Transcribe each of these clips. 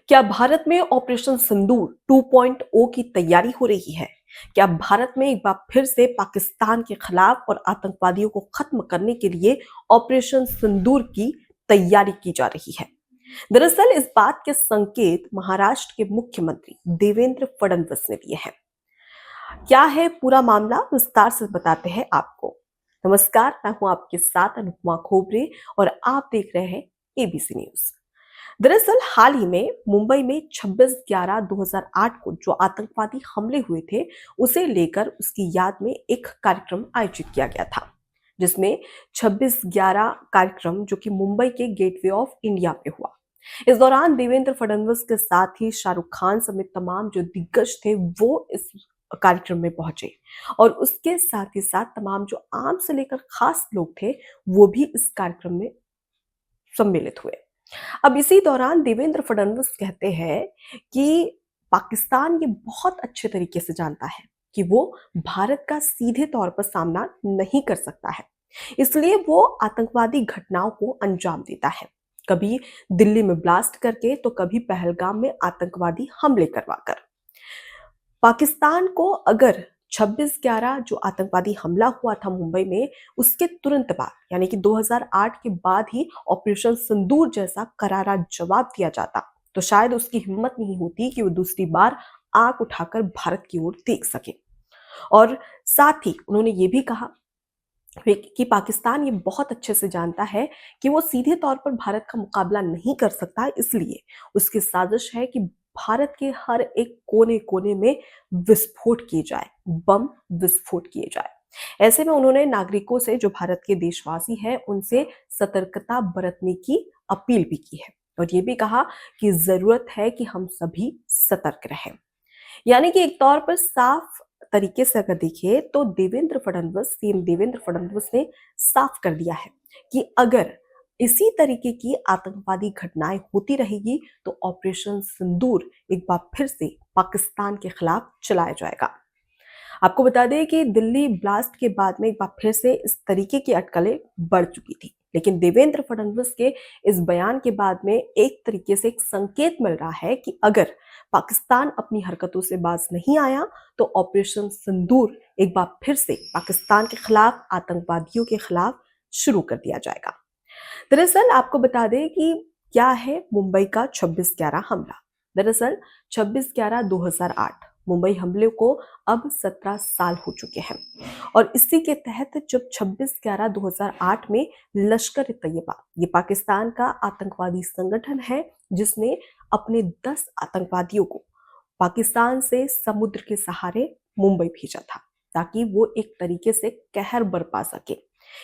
क्या भारत में ऑपरेशन सिंदूर 2.0 की तैयारी हो रही है? क्या भारत में एक बार फिर से पाकिस्तान के खिलाफ और आतंकवादियों को खत्म करने के लिए ऑपरेशन सिंदूर की तैयारी की जा रही है? दरअसल इस बात के संकेत महाराष्ट्र के मुख्यमंत्री देवेंद्र फडणवीस ने दिए हैं। क्या है पूरा मामला, विस्तार से बताते हैं आपको। नमस्कार, मैं हूं आपके साथ अनुपमा खोबरे और आप देख रहे हैं एबीसी न्यूज। दरअसल हाल ही में मुंबई में 26/11/2008 को जो आतंकवादी हमले हुए थे, उसे लेकर उसकी याद में एक कार्यक्रम आयोजित किया गया था, जिसमें 26/11 कार्यक्रम जो कि मुंबई के गेटवे ऑफ इंडिया पे हुआ। इस दौरान देवेंद्र फडणवीस के साथ ही शाहरुख खान समेत तमाम जो दिग्गज थे वो इस कार्यक्रम में पहुंचे और उसके साथ ही साथ तमाम जो आम से लेकर खास लोग थे वो भी इस कार्यक्रम में सम्मिलित हुए। अब इसी दौरान देवेंद्र फडणवीस कहते हैं कि पाकिस्तान ये बहुत अच्छे तरीके से जानता है कि वो भारत का सीधे तौर पर सामना नहीं कर सकता है, इसलिए वो आतंकवादी घटनाओं को अंजाम देता है, कभी दिल्ली में ब्लास्ट करके तो कभी पहलगाम में आतंकवादी हमले करवाकर। पाकिस्तान को अगर 26/11 जो आतंकवादी हमला हुआ था मुंबई में, उसके तुरंत बाद यानी कि 2008 के बाद ही ऑपरेशन सिंदूर जैसा करारा जवाब दिया जाता, तो शायद उसकी हिम्मत नहीं होती कि वो दूसरी बार आंख उठाकर भारत की ओर देख सके। और साथ ही उन्होंने ये भी कहा कि पाकिस्तान ये बहुत अच्छे से जानता है कि वो सीधे तौर पर भारत का मुकाबला नहीं कर सकता, इसलिए उसकी साजिश है कि भारत के हर एक कोने कोने में विस्फोट किए जाए, बम विस्फोट किए जाए। ऐसे में उन्होंने नागरिकों से, जो भारत के देशवासी हैं, उनसे सतर्कता बरतने की अपील भी की है और ये भी कहा कि जरूरत है कि हम सभी सतर्क रहें। यानी कि एक तौर पर साफ तरीके से अगर देखिए तो सीएम देवेंद्र फडणवीस ने साफ कर दिया है कि अगर इसी तरीके की आतंकवादी घटनाएं होती रहेगी तो ऑपरेशन सिंदूर एक बार फिर से पाकिस्तान के खिलाफ चलाया जाएगा। आपको बता दें कि दिल्ली ब्लास्ट के बाद में एक बार फिर से इस तरीके की अटकलें बढ़ चुकी थी, लेकिन देवेंद्र फडणवीस के इस बयान के बाद में एक तरीके से एक संकेत मिल रहा है कि अगर पाकिस्तान अपनी हरकतों से बाज नहीं आया तो ऑपरेशन सिंदूर एक बार फिर से पाकिस्तान के खिलाफ, आतंकवादियों के खिलाफ शुरू कर दिया जाएगा। दरअसल आपको बता दें कि क्या है मुंबई का 26/11 हमला। दरअसल 26/11/2008 मुंबई हमले को अब 17 साल हो चुके हैं और इसी के तहत जब 26/11/2008 में लश्कर ए तैयबा, ये पाकिस्तान का आतंकवादी संगठन है जिसने अपने 10 आतंकवादियों को पाकिस्तान से समुद्र के सहारे मुंबई भेजा था, ताकि वो एक तरीके से कहर बरपा सके,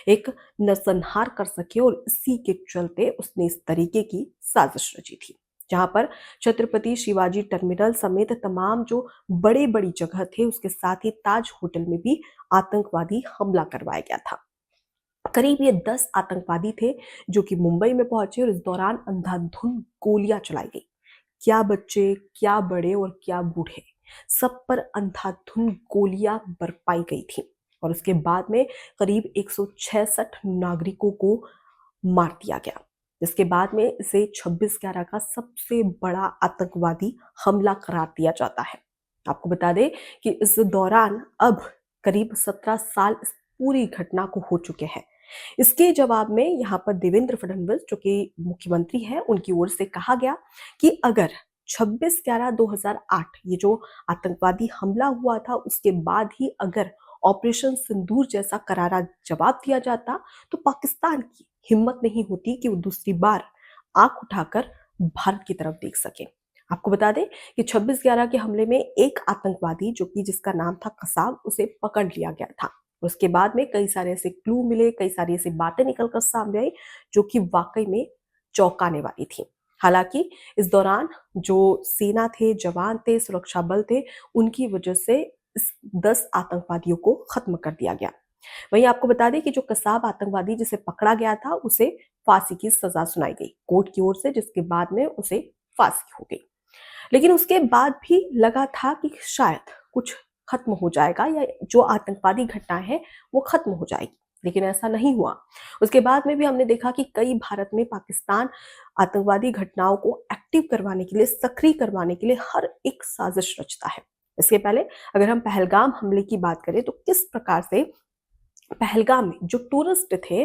एक नरसंहार कर सके, और इसी के चलते उसने इस तरीके की साजिश रची थी, जहां पर छत्रपति शिवाजी टर्मिनल समेत तमाम जो बड़े बड़ी जगह थे, उसके साथ ही ताज होटल में भी आतंकवादी हमला करवाया गया था। करीब ये 10 आतंकवादी थे जो कि मुंबई में पहुंचे और इस दौरान अंधाधुंध गोलियां चलाई गई। क्या बच्चे, क्या बड़े और क्या बूढ़े, सब पर अंधाधुंध गोलियां बरपाई गई थी और उसके बाद में करीब 166 नागरिकों को मार दिया गया, जिसके बाद में इसे 26/11 का सबसे बड़ा आतंकवादी हमला करार दिया जाता है। आपको बता दें कि इस दौरान अब करीब 17 साल इस पूरी घटना को हो चुके हैं। इसके जवाब में यहाँ पर देवेंद्र फडणवीस जो कि मुख्यमंत्री हैं, उनकी ओर से कहा गया कि अगर 26/11/2008 ये जो आतंकवादी हमला हुआ था उसके बाद ही अगर ऑपरेशन सिंदूर जैसा करारा जवाब दिया जाता तो पाकिस्तान की हिम्मत नहीं होती कि वो दूसरी बार आंख उठाकर भारत की तरफ देख सके। आपको बता दें कि 26/11 के हमले में एक आतंकवादी जो कि जिसका नाम था कसाब, उसे पकड़ लिया गया था। उसके बाद में कई सारे ऐसे क्लू मिले, कई सारी ऐसी बातें निकलकर सामने आई जो कि वाकई में चौंकाने वाली थी। हालांकि इस दौरान जो सेना थे, जवान थे, सुरक्षा बल थे, उनकी वजह से इस 10 आतंकवादियों को खत्म कर दिया गया। वहीं आपको बता दें कि जो कसाब आतंकवादी जिसे पकड़ा गया था उसे फांसी की सजा सुनाई गई कोर्ट की ओर से, जिसके बाद में उसे फांसी हो गई। लेकिन उसके बाद भी लगा था कि शायद कुछ खत्म हो जाएगा या जो आतंकवादी घटना है वो खत्म हो जाएगी, लेकिन ऐसा नहीं हुआ। उसके बाद में भी हमने देखा कि कई भारत में पाकिस्तान आतंकवादी घटनाओं को एक्टिव करवाने के लिए, सक्रिय करवाने के लिए हर एक साजिश रचता है। इसके पहले अगर हम पहलगाम हमले की बात करें तो किस प्रकार से पहलगाम में जो टूरिस्ट थे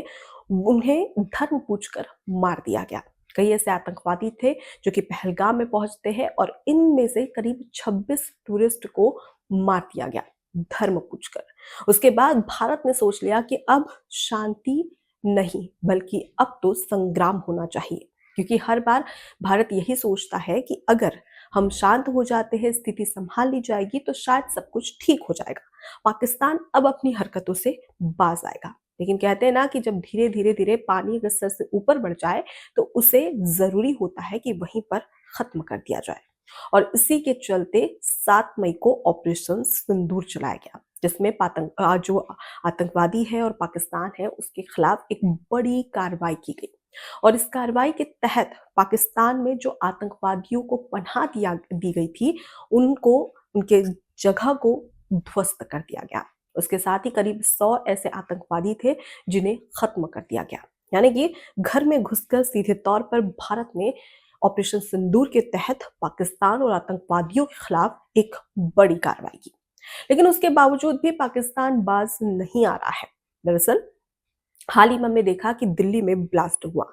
उन्हें धर्म पूछकर मार दिया गया। कई ऐसे आतंकवादी थे जो कि पहलगाम में पहुंचते हैं और इनमें से करीब 26 टूरिस्ट को मार दिया गया धर्म पूछकर। उसके बाद भारत ने सोच लिया कि अब शांति नहीं बल्कि अब तो संग्राम होना चाहिए, क्योंकि हर बार भारत यही सोचता है कि अगर हम शांत हो जाते हैं, स्थिति संभाल ली जाएगी तो शायद सब कुछ ठीक हो जाएगा, पाकिस्तान अब अपनी हरकतों से बाज आएगा। लेकिन कहते हैं ना कि जब धीरे धीरे धीरे पानी अगर सर से ऊपर बढ़ जाए तो उसे जरूरी होता है कि वहीं पर खत्म कर दिया जाए। और इसी के चलते 7 मई को ऑपरेशन सिंदूर चलाया गया, जिसमें जो आतंकवादी है और पाकिस्तान है उसके खिलाफ एक बड़ी कार्रवाई की गई। और इस कार्रवाई के तहत पाकिस्तान में जो आतंकवादियों को पनाह दी गई थी उनको, उनके जगह को ध्वस्त कर दिया गया। उसके साथ ही करीब 100 ऐसे आतंकवादी थे जिन्हें खत्म कर दिया गया। यानी कि घर में घुसकर सीधे तौर पर भारत ने ऑपरेशन सिंदूर के तहत पाकिस्तान और आतंकवादियों के खिलाफ एक बड़ी कार्रवाई की। लेकिन उसके बावजूद भी पाकिस्तान बाज नहीं आ रहा है। दरअसल हाल ही में हमने देखा कि दिल्ली में ब्लास्ट हुआ।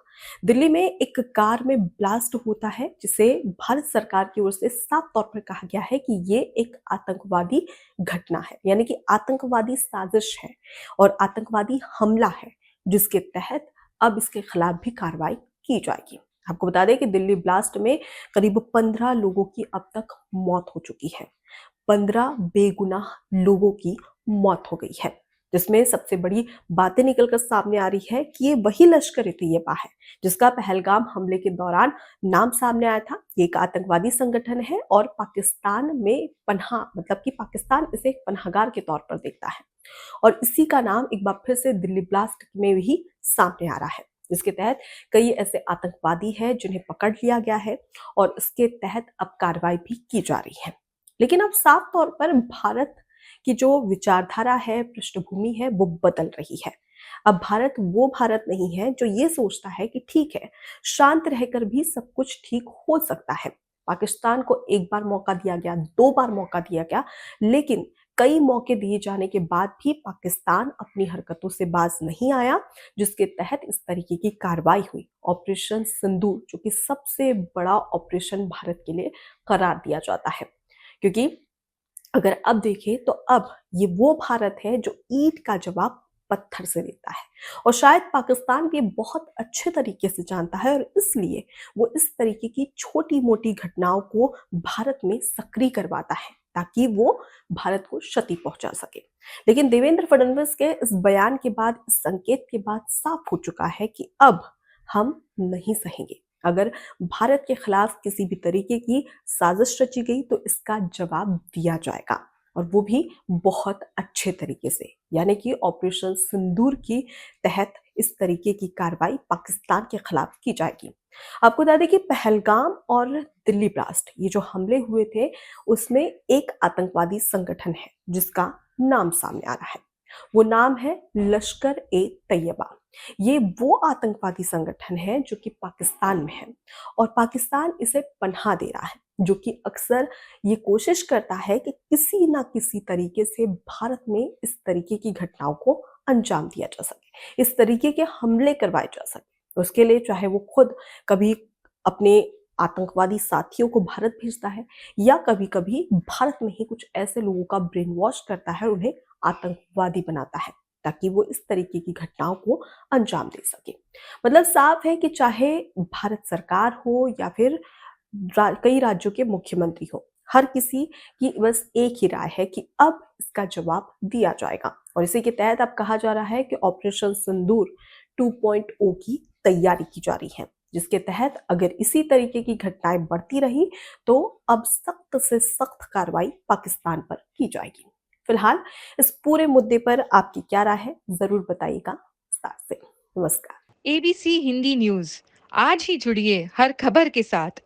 दिल्ली में एक कार में ब्लास्ट होता है जिसे भारत सरकार की ओर से साफ तौर पर कहा गया है कि ये एक आतंकवादी घटना है, यानी कि आतंकवादी साजिश है और आतंकवादी हमला है, जिसके तहत अब इसके खिलाफ भी कार्रवाई की जाएगी। आपको बता दें कि दिल्ली ब्लास्ट में करीब 15 लोगों की अब तक मौत हो चुकी है। 15 बेगुनाह लोगों की मौत हो गई है, जिसमें सबसे बड़ी बातें निकलकर सामने आ रही है कि ये वही लश्कर-ए-तैयबा है जिसका पहलगाम हमले के दौरान नाम सामने आया था। ये एक आतंकवादी संगठन है और पाकिस्तान में पनाह, मतलब कि पाकिस्तान इसे एक पनाहगार के तौर पर देखता है। और इसी का नाम एक बार फिर से दिल्ली ब्लास्ट में भी सामने आ रहा है, जिसके तहत कई ऐसे आतंकवादी हैं जिन्हें पकड़ लिया गया है और इसके तहत अब कार्रवाई भी की जा रही है। लेकिन अब साफ तौर पर भारत की जो विचारधारा है, पृष्ठभूमि है, वो बदल रही है। अब भारत वो भारत नहीं है जो ये सोचता है कि ठीक है, शांत रहकर भी सब कुछ ठीक हो सकता है। पाकिस्तान को एक बार मौका दिया गया, 2 बार मौका दिया गया, लेकिन कई मौके दिए जाने के बाद भी पाकिस्तान अपनी हरकतों से बाज नहीं आया, जिसके तहत इस तरीके की कार्रवाई हुई। ऑपरेशन सिंदूर, जो कि सबसे बड़ा ऑपरेशन भारत के लिए करार दिया जाता है, क्योंकि अगर अब देखें तो अब ये वो भारत है जो ईंट का जवाब पत्थर से देता है और शायद पाकिस्तान भी बहुत अच्छे तरीके से जानता है और इसलिए वो इस तरीके की छोटी-मोटी घटनाओं को भारत में सक्रिय करवाता है ताकि वो भारत को क्षति पहुंचा सके। लेकिन देवेंद्र फडणवीस के इस बयान के बाद, इस संकेत के बाद साफ हो चुका है कि अब हम नहीं सहेंगे। अगर भारत के खिलाफ किसी भी तरीके की साजिश रची गई तो इसका जवाब दिया जाएगा और वो भी बहुत अच्छे तरीके से, यानी कि ऑपरेशन सिंदूर की तहत इस तरीके की कार्रवाई पाकिस्तान के खिलाफ की जाएगी। आपको बता दें कि पहलगाम और दिल्ली ब्लास्ट, ये जो हमले हुए थे उसमें एक आतंकवादी संगठन है जिसका नाम सामने आ रहा है। वो नाम है लश्कर ए तैयबा। ये वो आतंकवादी संगठन है जो कि पाकिस्तान में है और पाकिस्तान इसे पनाह दे रहा है, जो कि अक्सर ये कोशिश करता है कि किसी ना किसी तरीके से भारत में इस तरीके की घटनाओं को अंजाम दिया जा सके, इस तरीके के हमले करवाए जा सके। उसके लिए चाहे वो खुद कभी अपने आतंकवादी साथियों को भारत भेजता है या कभी-कभी भारत में ही कुछ ऐसे लोगों का ब्रेन वॉश करता है और उन्हें आतंकवादी बनाता है ताकि वो इस तरीके की घटनाओं को अंजाम दे सके। मतलब साफ है कि चाहे भारत सरकार हो या फिर कई राज्यों के मुख्यमंत्री हो, हर किसी की बस एक ही राय है कि अब इसका जवाब दिया जाएगा और इसी के तहत अब कहा जा रहा है कि ऑपरेशन सिंदूर 2.0 की तैयारी की जा रही है, जिसके तहत अगर इसी तरीके की घटनाएं बढ़ती रही तो अब सख्त से सख्त कार्रवाई पाकिस्तान पर की जाएगी। फिलहाल इस पूरे मुद्दे पर आपकी क्या राय है, जरूर बताइएगा विस्तार से। नमस्कार। एबीसी हिंदी न्यूज आज ही जुड़िए हर खबर के साथ